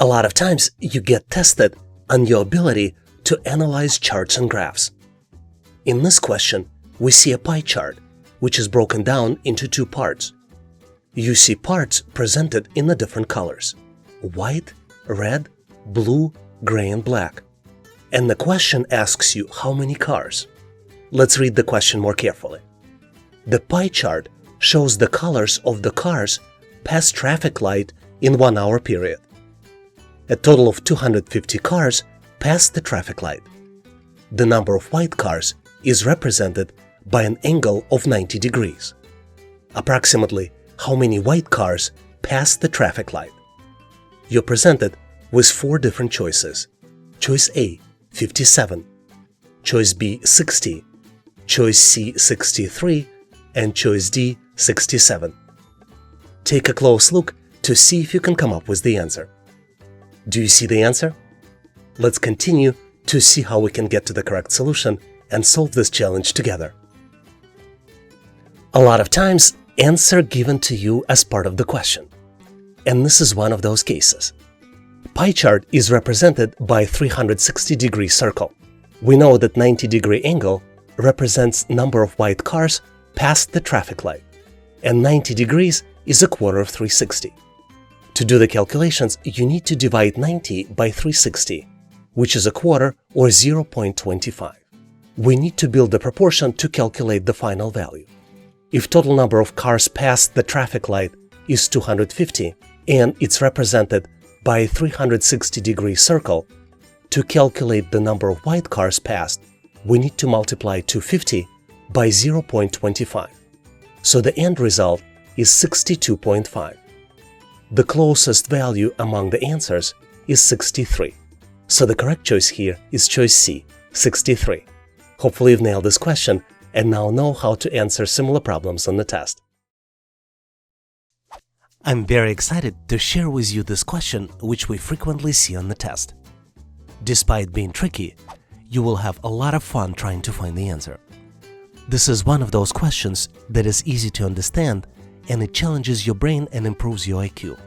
A lot of times you get tested on your ability to analyze charts and graphs. In this question, we see a pie chart, which is broken down into two parts. You see parts presented in the different colors: white, red, blue, gray, and black. And the question asks you how many cars. Let's read the question more carefully. The pie chart shows the colors of the cars past traffic light in 1 hour period. A total of 250 cars passed the traffic light. The number of white cars is represented by an angle of 90 degrees. Approximately how many white cars passed the traffic light? You're presented with 4 different choices. Choice A, 57. Choice B, 60. Choice C, 63. And choice D, 67. Take a close look to see if you can come up with the answer. Do you see the answer? Let's continue to see how we can get to the correct solution and solve this challenge together. A lot of times, answer given to you as part of the question. And this is one of those cases. Pie chart is represented by a 360-degree circle. We know that 90-degree angle represents number of white cars past the traffic light, and 90 degrees is a quarter of 360. To do the calculations, you need to divide 90 by 360, which is a quarter or 0.25. We need to build the proportion to calculate the final value. If total number of cars past the traffic light is 250 and it's represented by a 360-degree circle, to calculate the number of white cars passed, we need to multiply 250 by 0.25. So the end result is 62.5. The closest value among the answers is 63. So the correct choice here is choice C, 63. Hopefully you've nailed this question and now know how to answer similar problems on the test. I'm very excited to share with you this question, which we frequently see on the test. Despite being tricky, you will have a lot of fun trying to find the answer. This is one of those questions that is easy to understand, and it challenges your brain and improves your IQ.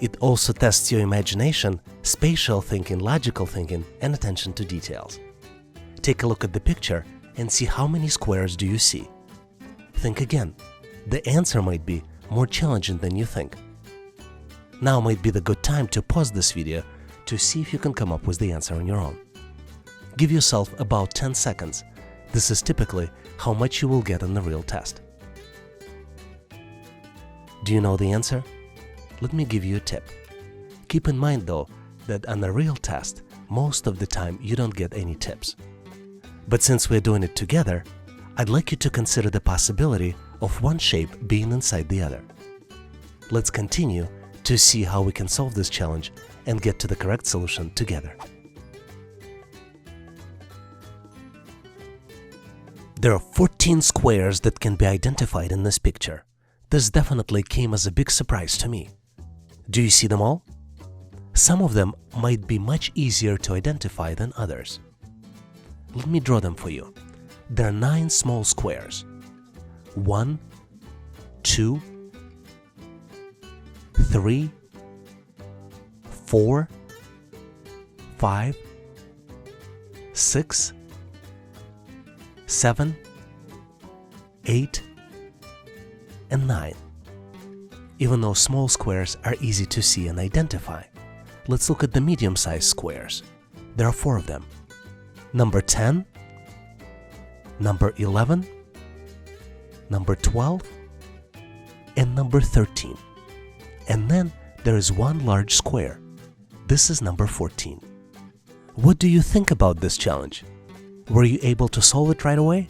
It also tests your imagination, spatial thinking, logical thinking, and attention to details. Take a look at the picture and see how many squares do you see. Think again. The answer might be more challenging than you think. Now might be the good time to pause this video to see if you can come up with the answer on your own. Give yourself about 10 seconds. This is typically how much you will get on the real test. Do you know the answer? Let me give you a tip. Keep in mind though that on the real test, most of the time you don't get any tips. But since we're doing it together, I'd like you to consider the possibility of one shape being inside the other. Let's continue to see how we can solve this challenge and get to the correct solution together. There are 14 squares that can be identified in this picture. This definitely came as a big surprise to me. Do you see them all? Some of them might be much easier to identify than others. Let me draw them for you. There are 9 small squares. 1, 2, 3, 4, 5, 6, 7, 8, and 9. Even though small squares are easy to see and identify, let's look at the medium-sized squares. There are 4 of them. Number 10, number 11, number 12, and number 13. And then there is one large square. This is number 14. What do you think about this challenge? Were you able to solve it right away?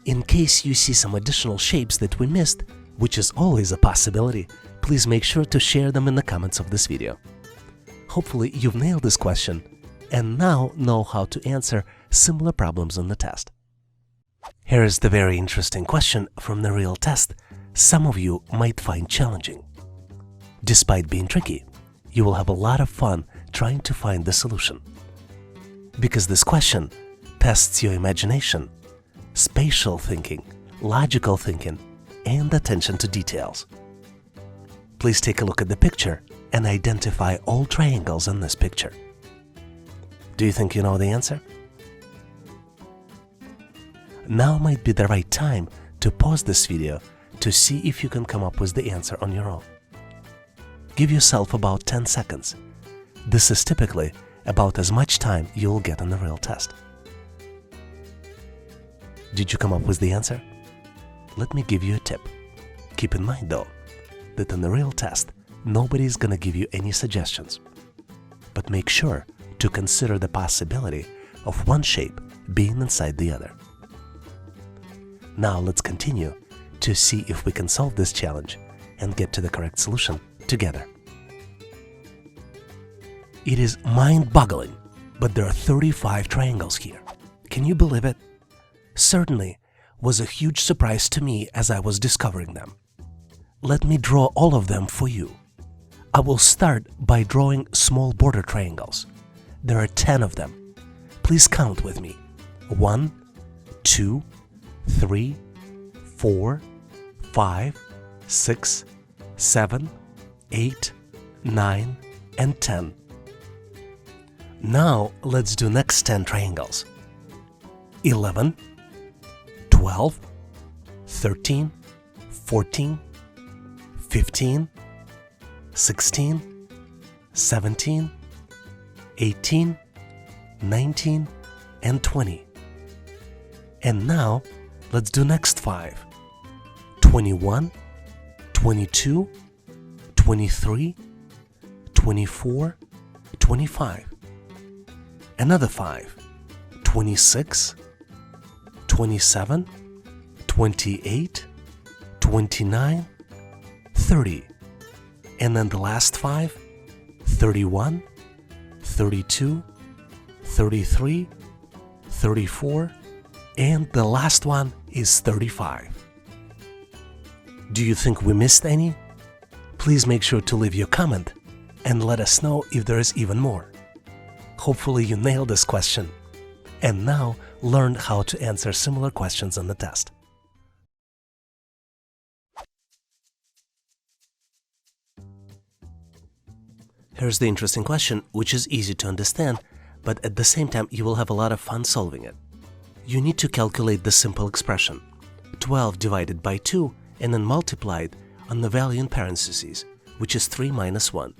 In case you see some additional shapes that we missed, which is always a possibility, please make sure to share them in the comments of this video. Hopefully you've nailed this question and now know how to answer similar problems on the test. Here is the very interesting question from the real test some of you might find challenging. Despite being tricky, you will have a lot of fun trying to find the solution. Because this question tests your imagination, spatial thinking, logical thinking, and attention to details. Please take a look at the picture and identify all triangles in this picture. Do you think you know the answer? Now might be the right time to pause this video to see if you can come up with the answer on your own. Give yourself about 10 seconds. This is typically about as much time you'll get on the real test. Did you come up with the answer? Let me give you a tip. Keep in mind though, that in the real test, nobody's gonna give you any suggestions. But make sure to consider the possibility of one shape being inside the other. Now let's continue to see if we can solve this challenge and get to the correct solution together. It is mind-boggling, but there are 35 triangles here. Can you believe it? Certainly was a huge surprise to me as I was discovering them. Let me draw all of them for you. I will start by drawing small border triangles. There are 10 of them. Please count with me. 1, 2, 3, 4, 5, 6, 7, 8, 9, and 10. Now let's do next 10 triangles. 11, 12, 13, 14, 15, 16, 17, 18, 19, and 20. And now let's do next 5. 21, 22, 23, 24, 25. Another 5. 26, 27, 28, 29, 30. And then the last 5, 31, 32, 33, 34, and the last one is 35. Do you think we missed any? Please make sure to leave your comment and let us know if there is even more. Hopefully you nailed this question and now learned how to answer similar questions on the test. Here's the interesting question, which is easy to understand, but at the same time you will have a lot of fun solving it. You need to calculate the simple expression 12 divided by 2 and then multiplied on the value in parentheses, which is 3 minus 1.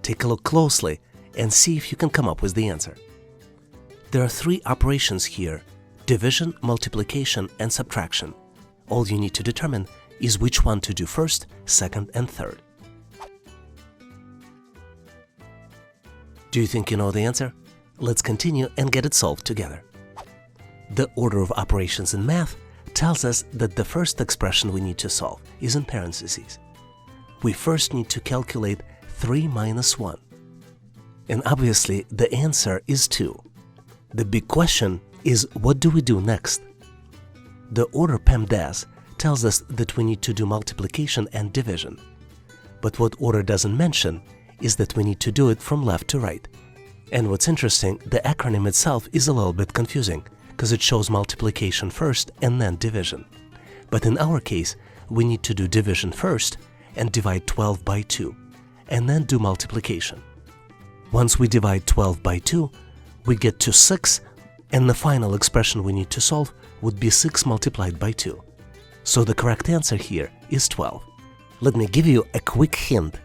Take a look closely and see if you can come up with the answer. There are 3 operations here: division, multiplication, and subtraction. All you need to determine is which one to do first, second, and third. Do you think you know the answer? Let's continue and get it solved together. The order of operations in math tells us that the first expression we need to solve is in parentheses. We first need to calculate 3 minus 1. And obviously the answer is 2. The big question is, what do we do next? The order PEMDAS tells us that we need to do multiplication and division. But what order doesn't mention is that we need to do it from left to right. And what's interesting, the acronym itself is a little bit confusing because it shows multiplication first and then division. But in our case, we need to do division first and divide 12 by 2, and then do multiplication. Once we divide 12 by 2, we get to 6, and the final expression we need to solve would be 6 multiplied by 2. So the correct answer here is 12. Let me give you a quick hint.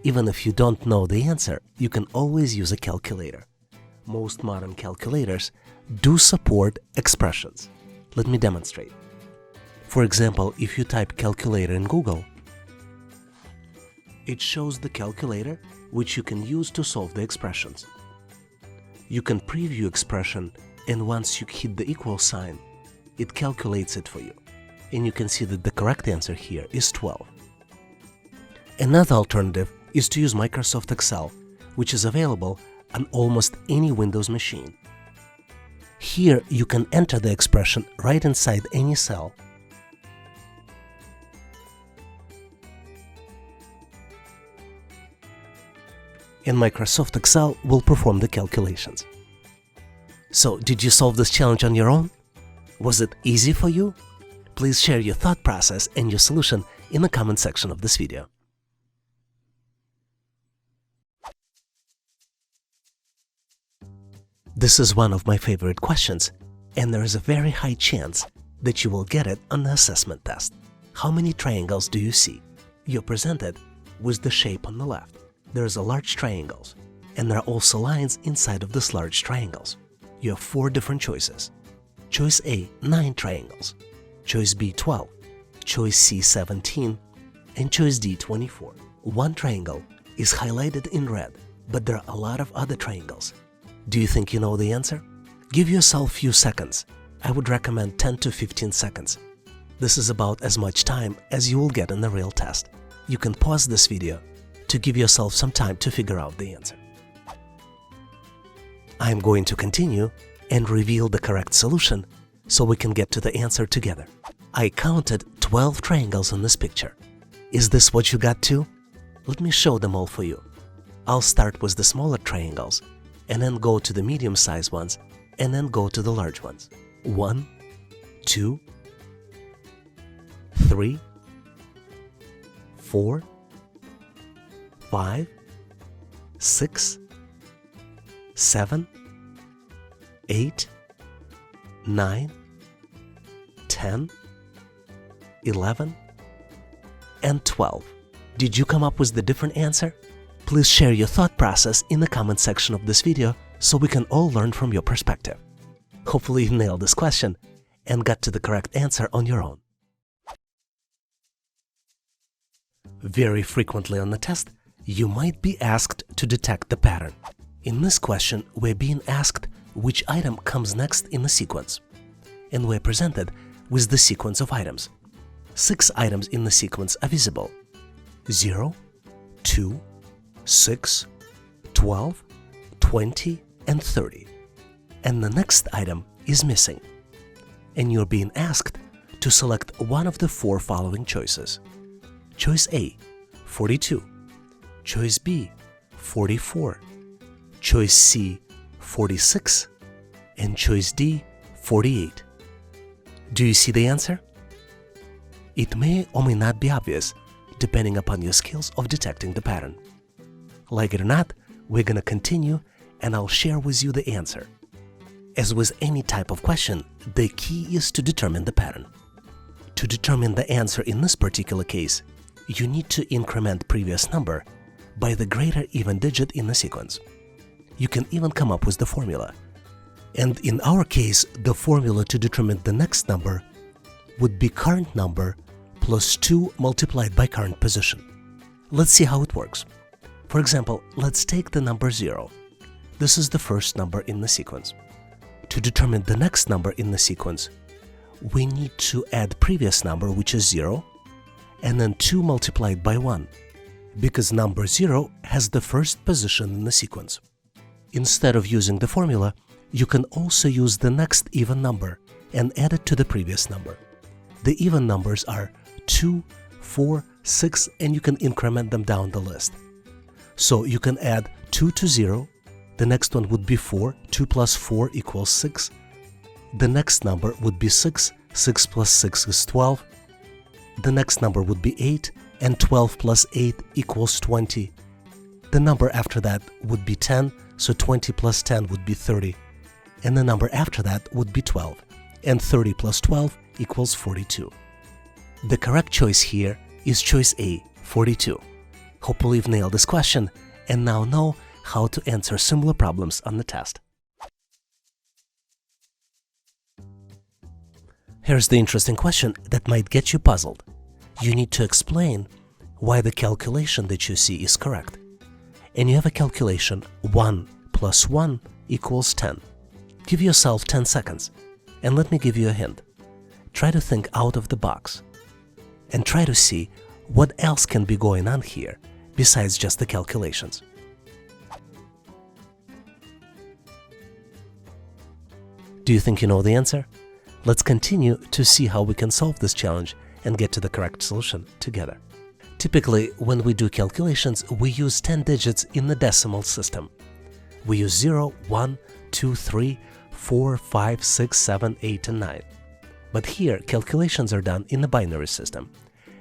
Even if you don't know the answer, you can always use a calculator. Most modern calculators do support expressions. Let me demonstrate. For example, if you type calculator in Google, it shows the calculator which you can use to solve the expressions. You can preview expression, and once you hit the equal sign, it calculates it for you. And you can see that the correct answer here is 12. Another alternative is to use Microsoft Excel, which is available on almost any Windows machine. Here you can enter the expression right inside any cell. And Microsoft Excel will perform the calculations. So, did you solve this challenge on your own? Was it easy for you? Please share your thought process and your solution in the comment section of this video. This is one of my favorite questions, and there is a very high chance that you will get it on the assessment test. How many triangles do you see? You're presented with the shape on the left. There is a large triangles, and there are also lines inside of this large triangles. You have 4 different choices. Choice A, 9 triangles. Choice B, 12. Choice C, 17. And choice D, 24. One triangle is highlighted in red, but there are a lot of other triangles. Do you think you know the answer? Give yourself a few seconds. I would recommend 10 to 15 seconds. This is about as much time as you will get in the real test. You can pause this video to give yourself some time to figure out the answer. I'm going to continue and reveal the correct solution so we can get to the answer together. I counted 12 triangles in this picture. Is this what you got too? Let me show them all for you. I'll start with the smaller triangles and then go to the medium-sized ones and then go to the large ones. 1, 2, 3, 4, 5, 6, 7, 8, 9, 10, 11, and 12. Did you come up with the different answer? Please share your thought process in the comment section of this video so we can all learn from your perspective. Hopefully you nailed this question and got to the correct answer on your own. Very frequently on the test, you might be asked to detect the pattern. In this question, we're being asked which item comes next in the sequence, and we're presented with the sequence of items. 6 items in the sequence are visible: 0, 2, 6, 12, 20, and 30. And the next item is missing. And you're being asked to select one of the 4 following choices. Choice A, 42. Choice B, 44. Choice C, 46. And choice D, 48. Do you see the answer? It may or may not be obvious, depending upon your skills of detecting the pattern. Like it or not, we're gonna continue and I'll share with you the answer. As with any type of question, the key is to determine the pattern. To determine the answer in this particular case, you need to increment previous number by the greater even digit in the sequence. You can even come up with the formula. And in our case, the formula to determine the next number would be current number plus 2 multiplied by current position. Let's see how it works. For example, let's take the number 0. This is the first number in the sequence. To determine the next number in the sequence, we need to add previous number, which is 0, and then 2 multiplied by 1, because number 0 has the first position in the sequence. Instead of using the formula, you can also use the next even number and add it to the previous number. The even numbers are 2, 4, 6, and you can increment them down the list. So you can add 2 to 0, the next one would be 4, 2 plus 4 equals 6. The next number would be 6, 6 plus 6 is 12. The next number would be 8, and 12 plus 8 equals 20. The number after that would be 10, so 20 plus 10 would be 30. And the number after that would be 12, and 30 plus 12 equals 42. The correct choice here is choice A, 42. Hopefully you've nailed this question and now know how to answer similar problems on the test. Here's the interesting question that might get you puzzled. You need to explain why the calculation that you see is correct. And you have a calculation 1 plus 1 equals 10. Give yourself 10 seconds and let me give you a hint. Try to think out of the box and try to see what else can be going on here besides just the calculations. Do you think you know the answer? Let's continue to see how we can solve this challenge and get to the correct solution together. Typically, when we do calculations, we use 10 digits in the decimal system. We use 0, 1, 2, 3, 4, 5, 6, 7, 8, and 9. But here, calculations are done in the binary system,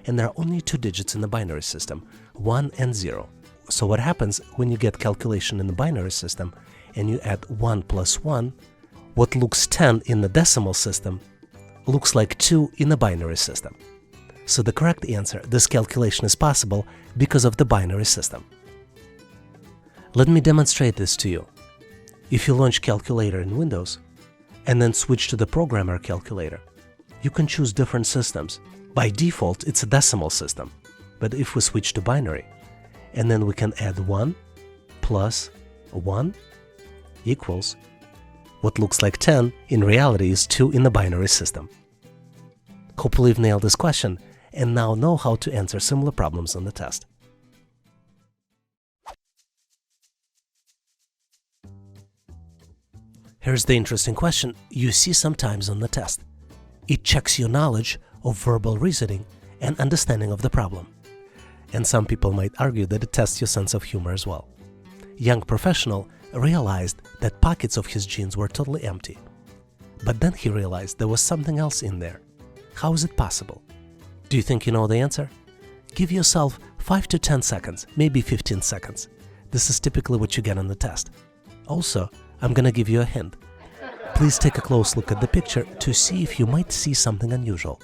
and there are only 2 digits in the binary system, 1 and 0. So what happens when you get calculation in the binary system and you add 1 plus 1, what looks 10 in the decimal system looks like 2 in the binary system. So the correct answer, this calculation is possible because of the binary system. Let me demonstrate this to you. If you launch Calculator in Windows and then switch to the Programmer Calculator, you can choose different systems. By default, it's a decimal system. But if we switch to binary, and then we can add 1 plus 1 equals what looks like 10, in reality is 2 in the binary system. Hopefully you've nailed this question and now know how to answer similar problems on the test. Here's the interesting question you see sometimes on the test. It checks your knowledge of verbal reasoning and understanding of the problem. And some people might argue that it tests your sense of humor as well. Young professional realized that pockets of his jeans were totally empty. But then he realized there was something else in there. How is it possible? Do you think you know the answer? Give yourself 5 to 10 seconds, maybe 15 seconds. This is typically what you get on the test. Also, I'm gonna give you a hint. Please take a close look at the picture to see if you might see something unusual.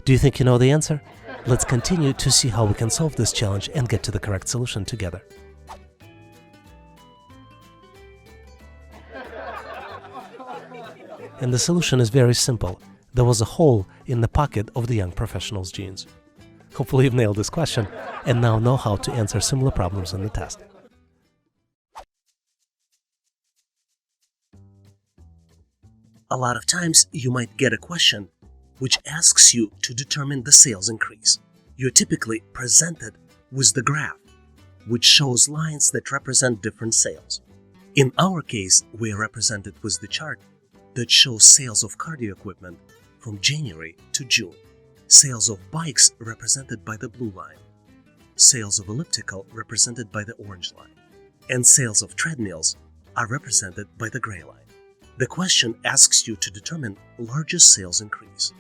Do you think you know the answer? Let's continue to see how we can solve this challenge and get to the correct solution together. And the solution is very simple. There was a hole in the pocket of the young professional's jeans. Hopefully you've nailed this question and now know how to answer similar problems in the test. A lot of times you might get a question which asks you to determine the sales increase. You're typically presented with the graph, which shows lines that represent different sales. In our case, we are represented with the chart that shows sales of cardio equipment from January to June, sales of bikes represented by the blue line, sales of elliptical represented by the orange line, and sales of treadmills are represented by the gray line. The question asks you to determine largest sales increase.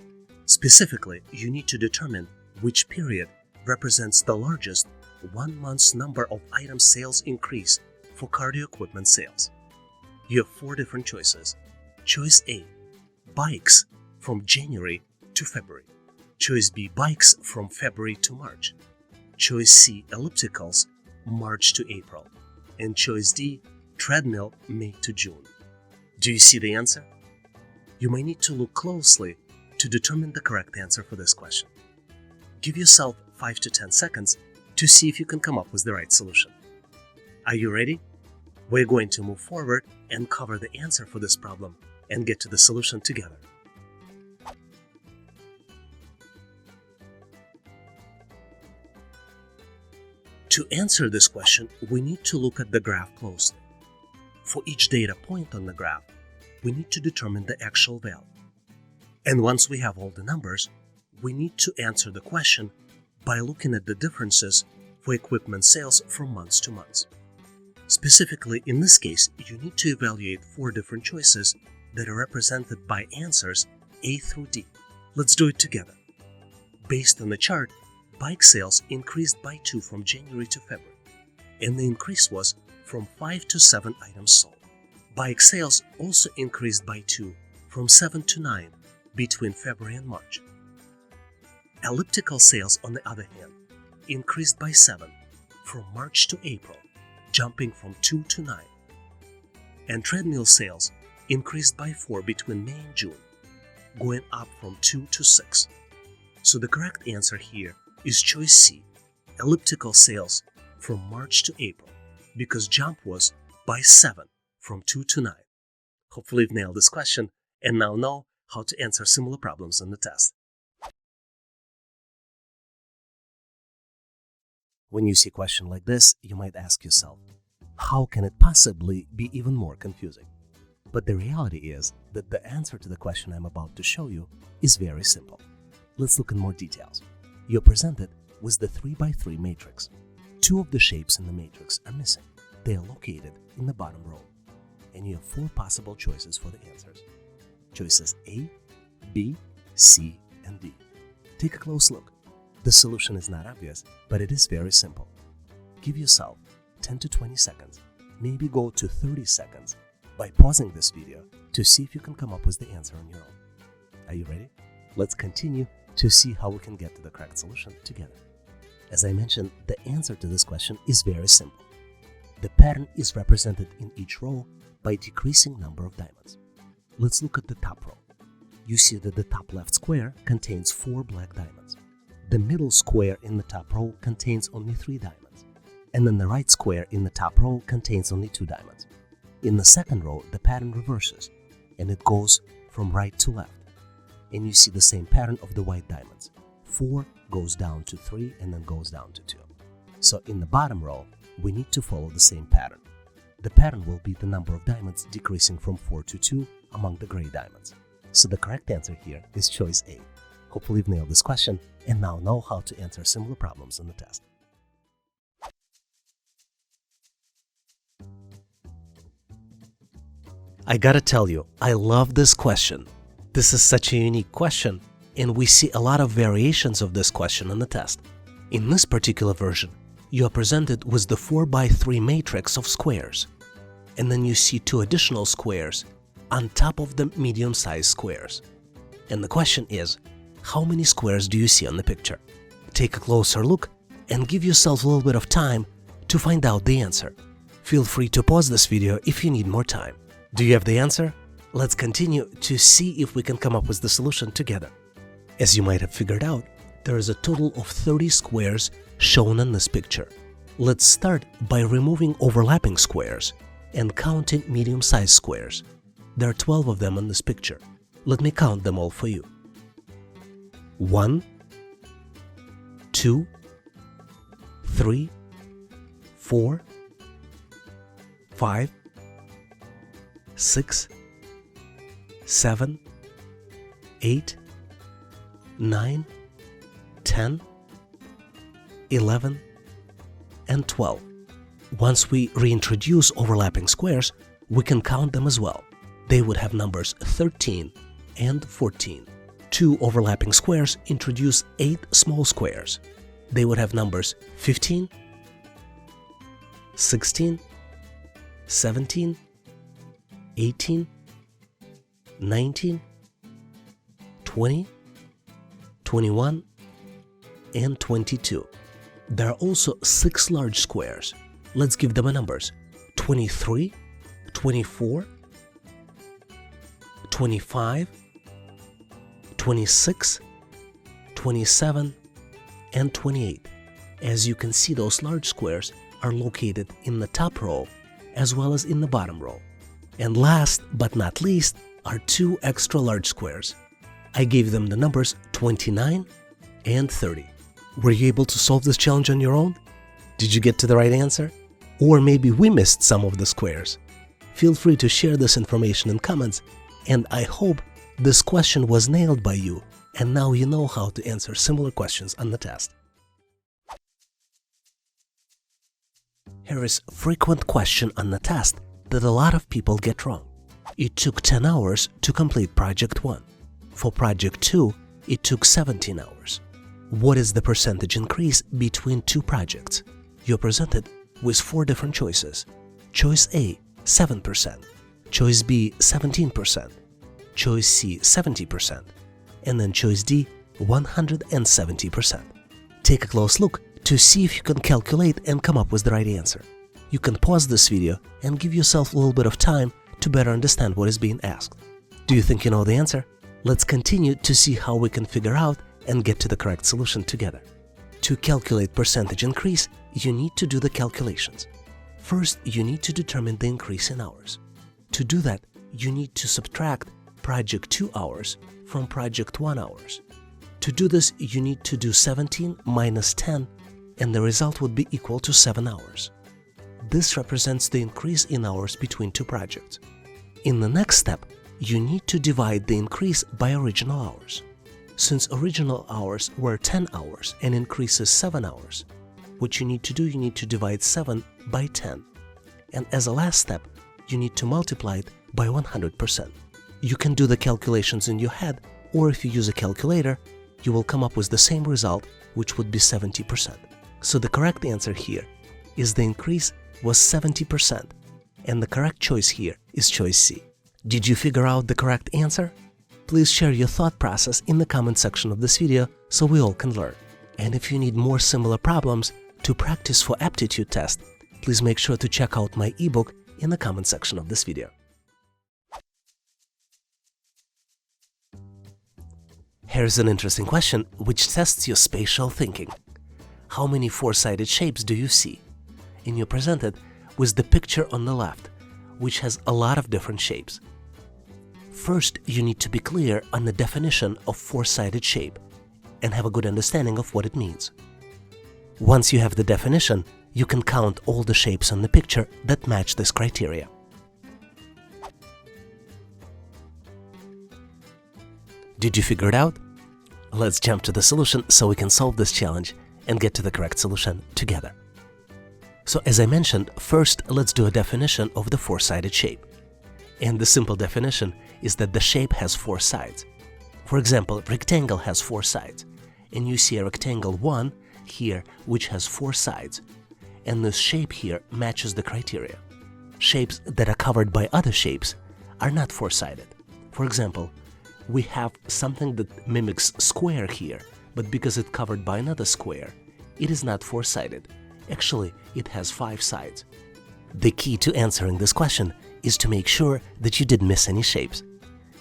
Specifically, you need to determine which period represents the largest 1 month's number of item sales increase for cardio equipment sales. You have 4 different choices. Choice A, bikes from January to February. Choice B, bikes from February to March. Choice C, ellipticals, March to April. And choice D, treadmill, May to June. Do you see the answer? You may need to look closely to determine the correct answer for this question. Give yourself 5 to 10 seconds to see if you can come up with the right solution. Are you ready? We're going to move forward and cover the answer for this problem and get to the solution together. To answer this question, we need to look at the graph closely. For each data point on the graph, we need to determine the actual value. And once we have all the numbers, we need to answer the question by looking at the differences for equipment sales from months to months. Specifically, in this case, you need to evaluate 4 different choices that are represented by answers A through D. Let's do it together. Based on the chart, bike sales increased by 2 from January to February, and the increase was from 5 to 7 items sold. Bike sales also increased by 2 from 7 to 9 between February and March. Elliptical sales, on the other hand, increased by 7 from March to April, jumping from 2 to 9. And treadmill sales increased by 4 between May and June, going up from 2 to 6. So the correct answer here is choice C, elliptical sales from March to April, because jump was by 7 from 2 to 9. Hopefully you've nailed this question and now know how to answer similar problems on the test. When you see a question like this, you might ask yourself, how can it possibly be even more confusing? But the reality is that the answer to the question I'm about to show you is very simple. Let's look in more details. You're presented with the 3x3 matrix. 2 of the shapes in the matrix are missing. They are located in the bottom row. And you have 4 possible choices for the answers. Choices A, B, C, and D. Take a close look. The solution is not obvious, but it is very simple. Give yourself 10 to 20 seconds maybe go to 30 seconds by pausing this video to see if you can come up with the answer on your own. Are you ready? Let's continue to see how we can get to the correct solution together. As I mentioned, the answer to this question is very simple. The pattern is represented in each row by decreasing number of diamonds. Let's look at the top row. You see that the top left square contains 4 black diamonds. The middle square in the top row contains only 3 diamonds. And then the right square in the top row contains only 2 diamonds. In the second row, the pattern reverses, and it goes from right to left. And you see the same pattern of the white diamonds. 4 goes down to 3 and then goes down to 2. So in the bottom row, we need to follow the same pattern. The pattern will be the number of diamonds decreasing from 4 to 2 among the gray diamonds. So the correct answer here is choice A. Hopefully you've nailed this question and now know how to answer similar problems on the test. I gotta tell you, I love this question. This is such a unique question, and we see a lot of variations of this question on the test. In this particular version, you are presented with the 4x3 matrix of squares, and then you see 2 additional squares on top of the medium-sized squares. And the question is, how many squares do you see on the picture? Take a closer look and give yourself a little bit of time to find out the answer. Feel free to pause this video if you need more time. Do you have the answer? Let's continue to see if we can come up with the solution together. As you might have figured out, there is a total of 30 squares shown in this picture. Let's start by removing overlapping squares and counting medium-sized squares. There are 12 of them in this picture. Let me count them all for you. 1, 2, 3, 4, 5, 6, 7, 8, 9, 10, 11, and 12. Once we reintroduce overlapping squares, we can count them as well. They would have numbers 13 and 14. 2 overlapping squares introduce 8 small squares. They would have numbers 15, 16, 17, 18, 19, 20, 21, and 22. There are also 6 large squares. Let's give them a numbers: 23, 24, 25, 26, 27, and 28. As you can see, those large squares are located in the top row as well as in the bottom row. And last but not least are 2 extra large squares. I gave them the numbers 29 and 30. Were you able to solve this challenge on your own? Did you get to the right answer? Or maybe we missed some of the squares? Feel free to share this information in comments, and I hope this question was nailed by you and now you know how to answer similar questions on the test. Here is a frequent question on the test that a lot of people get wrong. It took 10 hours to complete Project 1. For Project 2, it took 17 hours. What is the percentage increase between 2 projects? You're presented with 4 different choices. Choice A, 7%. Choice B, 17%. Choice C, 70%. And then choice D, 170%. Take a close look to see if you can calculate and come up with the right answer. You can pause this video and give yourself a little bit of time to better understand what is being asked. Do you think you know the answer? Let's continue to see how we can figure out and get to the correct solution together. To calculate percentage increase, you need to do the calculations. First, you need to determine the increase in hours. To do that, you need to subtract Project 2 hours from Project 1 hours. To do this, you need to do 17 minus 10, and the result would be equal to 7 hours. This represents the increase in hours between 2 projects. In the next step, you need to divide the increase by original hours. Since original hours were 10 hours and increase is 7 hours, what you need to do, you need to divide 7 by 10. And as a last step, you need to multiply it by 100%. You can do the calculations in your head, or if you use a calculator, you will come up with the same result, which would be 70%. So the correct answer here is the increase was 70%, and the correct choice here is choice C. Did you figure out the correct answer? Please share your thought process in the comment section of this video so we all can learn. And if you need more similar problems to practice for aptitude test, please make sure to check out my ebook in the comment section of this video. Here's an interesting question which tests your spatial thinking. How many four-sided shapes do you see? And you're presented with the picture on the left, which has a lot of different shapes. First, you need to be clear on the definition of four-sided shape and have a good understanding of what it means. Once you have the definition, you can count all the shapes on the picture that match this criteria. Did you figure it out? Let's jump to the solution so we can solve this challenge and get to the correct solution together. So as I mentioned, first let's do a definition of the four-sided shape. And the simple definition is that the shape has four sides. For example, rectangle has four sides, and you see a rectangle 1 here which has four sides, and this shape here matches the criteria. Shapes that are covered by other shapes are not four-sided. For example, we have something that mimics square here, but because it's covered by another square, it is not four-sided. Actually, it has 5 sides. The key to answering this question is to make sure that you didn't miss any shapes.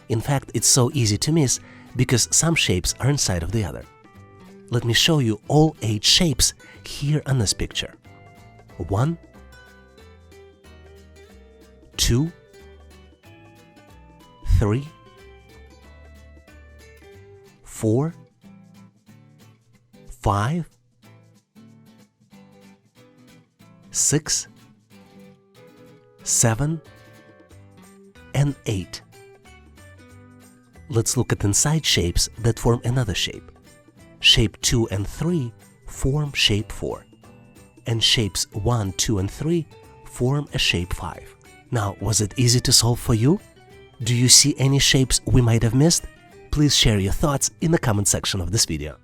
In fact, it's so easy to miss because some shapes are inside of the other. Let me show you all 8 shapes here on this picture. 1, 2, 3, 4, 5, 6, 7, and 8. Let's look at inside shapes that form another shape. Shape 2 and 3 form shape 4, and shapes 1, 2, and 3 form a shape 5. Now, was it easy to solve for you? Do you see any shapes we might have missed? Please share your thoughts in the comment section of this video.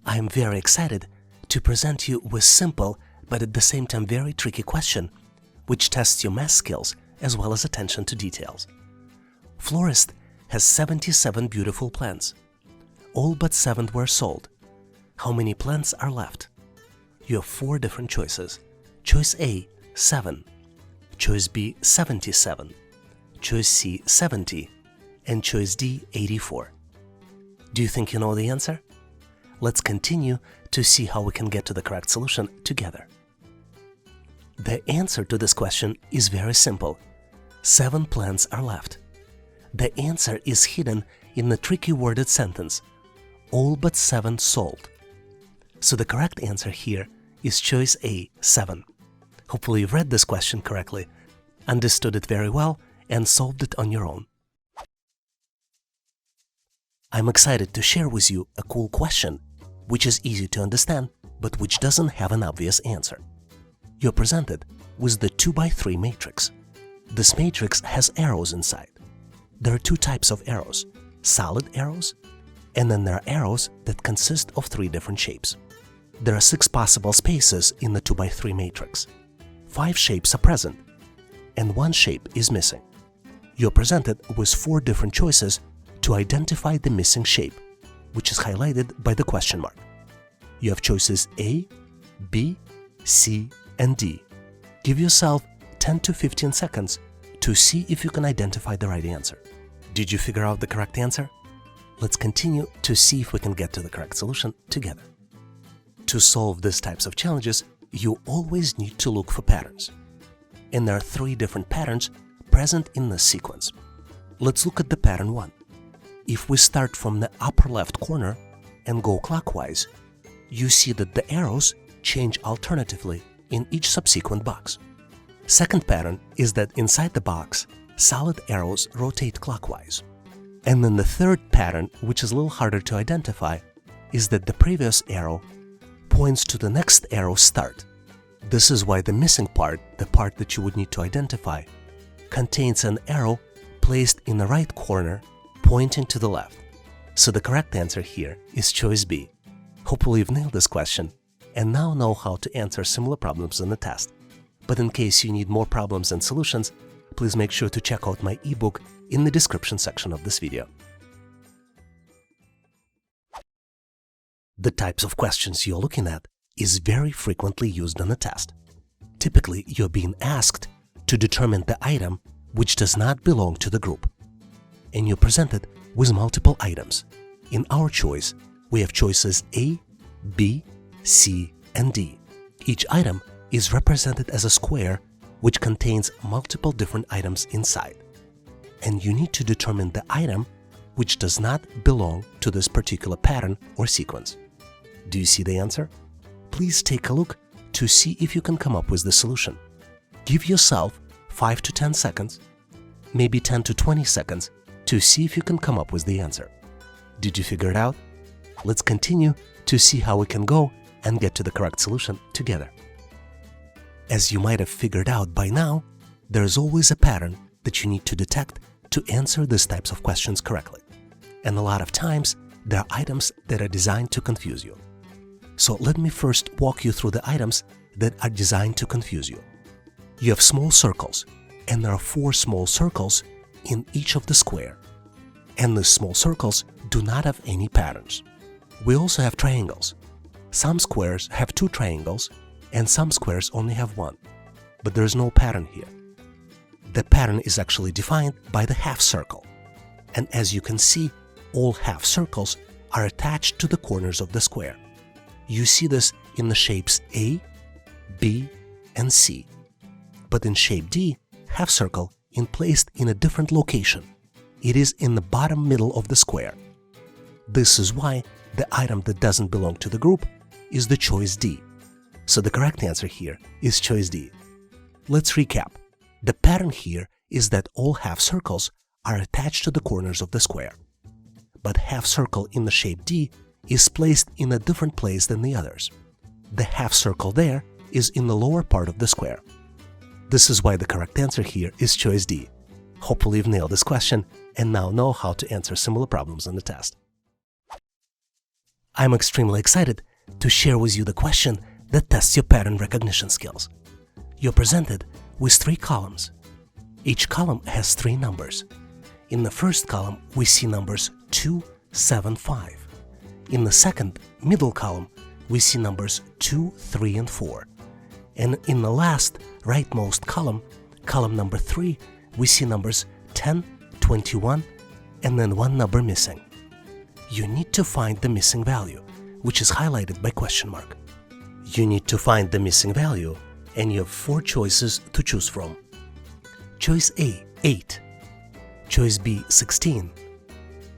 I am very excited to present you with simple but at the same time very tricky question which tests your math skills as well as attention to details. Florist has 77 beautiful plants. All but 7 were sold. How many plants are left? You have 4 different choices. Choice A, 7. Choice B, 77. Choice C, 70. And choice D, 84. Do you think you know the answer? Let's continue to see how we can get to the correct solution together. The answer to this question is very simple. 7 plants are left. The answer is hidden in the tricky worded sentence, all but 7 sold. So the correct answer here is choice A, 7. Hopefully you've read this question correctly, understood it very well, and solved it on your own. I'm excited to share with you a cool question, which is easy to understand, but which doesn't have an obvious answer. You're presented with the 2x3 matrix. This matrix has arrows inside. There are 2 types of arrows, solid arrows, and then there are arrows that consist of 3 different shapes. There are 6 possible spaces in the 2x3 matrix. 5 shapes are present, and 1 shape is missing. You're presented with 4 different choices to identify the missing shape, which is highlighted by the question mark. You have choices A, B, C, and D. Give yourself 10 to 15 seconds to see if you can identify the right answer. Did you figure out the correct answer? Let's continue to see if we can get to the correct solution together. To solve these types of challenges, you always need to look for patterns. And there are 3 different patterns present in this sequence. Let's look at the pattern 1. If we start from the upper left corner and go clockwise, you see that the arrows change alternatively in each subsequent box. Second pattern is that inside the box, solid arrows rotate clockwise. And then the third pattern, which is a little harder to identify, is that the previous arrow points to the next arrow's start. This is why the missing part, the part that you would need to identify, contains an arrow placed in the right corner pointing to the left. So the correct answer here is choice B. Hopefully you've nailed this question and now know how to answer similar problems in the test. But in case you need more problems and solutions, please make sure to check out my ebook in the description section of this video. The types of questions you're looking at is very frequently used on a test. Typically, you're being asked to determine the item which does not belong to the group. And you're presented with multiple items. In our choice, we have choices A, B, C, and D. Each item is represented as a square which contains multiple different items inside. And you need to determine the item which does not belong to this particular pattern or sequence. Do you see the answer? Please take a look to see if you can come up with the solution. Give yourself 5 to 10 seconds, maybe 10 to 20 seconds to see if you can come up with the answer. Did you figure it out? Let's continue to see how we can go and get to the correct solution together. As you might have figured out by now, there is always a pattern that you need to detect to answer these types of questions correctly. And a lot of times, there are items that are designed to confuse you. So let me first walk you through the items that are designed to confuse you. You have small circles, and there are 4 small circles in each of the square. And these small circles do not have any patterns. We also have triangles. Some squares have 2 triangles, and some squares only have 1. But there is no pattern here. The pattern is actually defined by the half circle. And as you can see, all half circles are attached to the corners of the square. You see this in the shapes A, B, and C. But in shape D, half circle is placed in a different location. It is in the bottom middle of the square. This is why the item that doesn't belong to the group is the choice D. So the correct answer here is choice D. Let's recap. The pattern here is that all half circles are attached to the corners of the square. But half circle in the shape D is placed in a different place than the others. The half circle there is in the lower part of the square. This is why the correct answer here is choice D. Hopefully you've nailed this question and now know how to answer similar problems in the test. I'm extremely excited to share with you the question that tests your pattern recognition skills. You're presented with 3 columns. Each column has 3 numbers. In the first column, we see numbers 2, 7, 5. In the second, middle column, we see numbers 2, 3, and 4. And in the last, rightmost column, column number 3, we see numbers 10, 21, and then 1 number missing. You need to find the missing value, which is highlighted by question mark. You need to find the missing value, and you have 4 choices to choose from. Choice A, 8. Choice B, 16.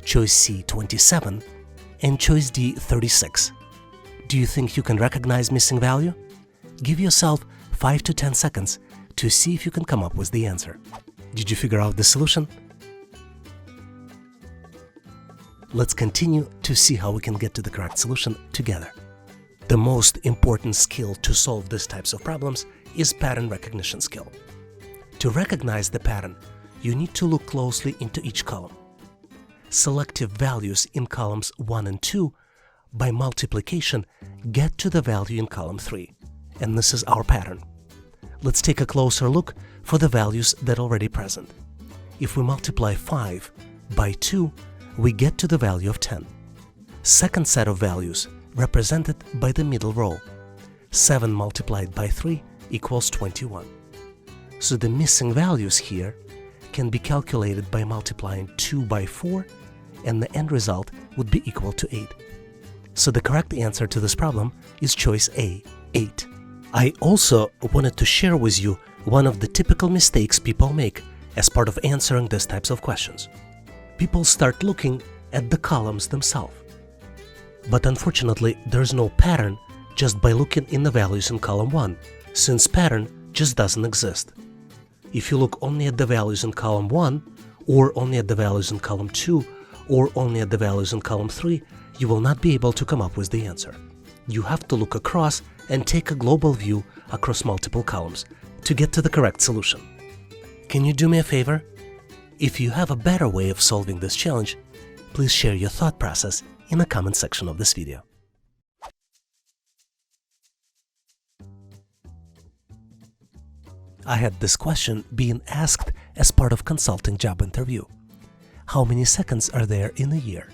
Choice C, 27. And choice D, 36. Do you think you can recognize missing value? Give yourself 5 to 10 seconds to see if you can come up with the answer. Did you figure out the solution? Let's continue to see how we can get to the correct solution together. The most important skill to solve these types of problems is pattern recognition skill. To recognize the pattern, you need to look closely into each column. Selective values in columns 1 and 2 by multiplication get to the value in column 3, and this is our pattern. Let's take a closer look for the values that are already present. If we multiply 5 by 2, we get to the value of 10. Second set of values represented by the middle row. 7 multiplied by 3 equals 21. So the missing values here can be calculated by multiplying 2 by 4, and the end result would be equal to 8. So the correct answer to this problem is choice A, 8. I also wanted to share with you one of the typical mistakes people make as part of answering these types of questions. People start looking at the columns themselves. But unfortunately, there's no pattern just by looking in the values in column 1, since pattern just doesn't exist. If you look only at the values in column 1, or only at the values in column 2, or only at the values in column 3, you will not be able to come up with the answer. You have to look across and take a global view across multiple columns to get to the correct solution. Can you do me a favor? If you have a better way of solving this challenge, Please share your thought process in the comment section of this video. I had this question being asked as part of consulting job interview. How many seconds are there in a year?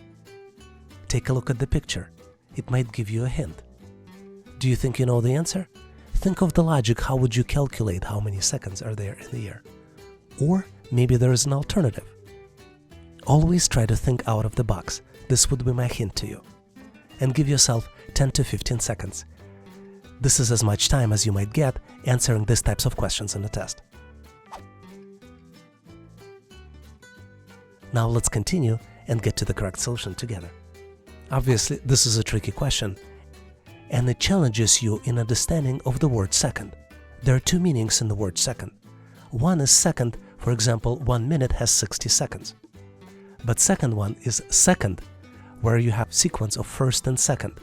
Take a look at the picture. It might give you a hint. Do you think you know the answer? Think of the logic. How would you calculate how many seconds are there in a year? Or maybe there is an alternative. Always try to think out of the box. This would be my hint to you. And give yourself 10 to 15 seconds. This is as much time as you might get answering these types of questions in the test. Now let's continue and get to the correct solution together. Obviously, this is a tricky question, and it challenges you in understanding of the word second. There are two meanings in the word second. One is second, for example, 1 minute has 60 seconds. But second one is second, where you have sequence of first and second.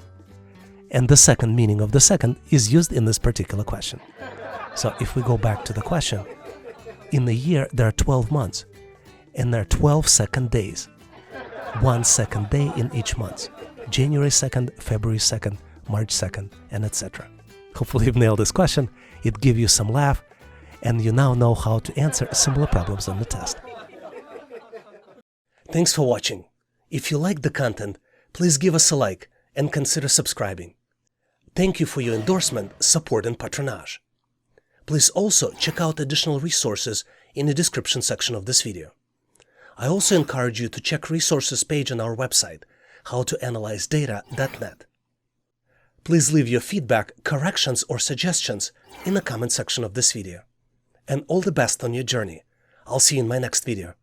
And the second meaning of the second is used in this particular question. So if we go back to the question, in the year there are 12 months, and there are 12 second days. 1 second day in each month. January 2nd, February 2nd, March 2nd, and etc. Hopefully you've nailed this question, it gave you some laugh, and you now know how to answer similar problems on the test. Thanks for watching. If you liked the content, please give us a like and consider subscribing. Thank you for your endorsement, support, and patronage. Please also check out additional resources in the description section of this video. I also encourage you to check resources page on our website, howtoanalyzedata.net. Please leave your feedback, corrections, or suggestions in the comment section of this video. And all the best on your journey. I'll see you in my next video.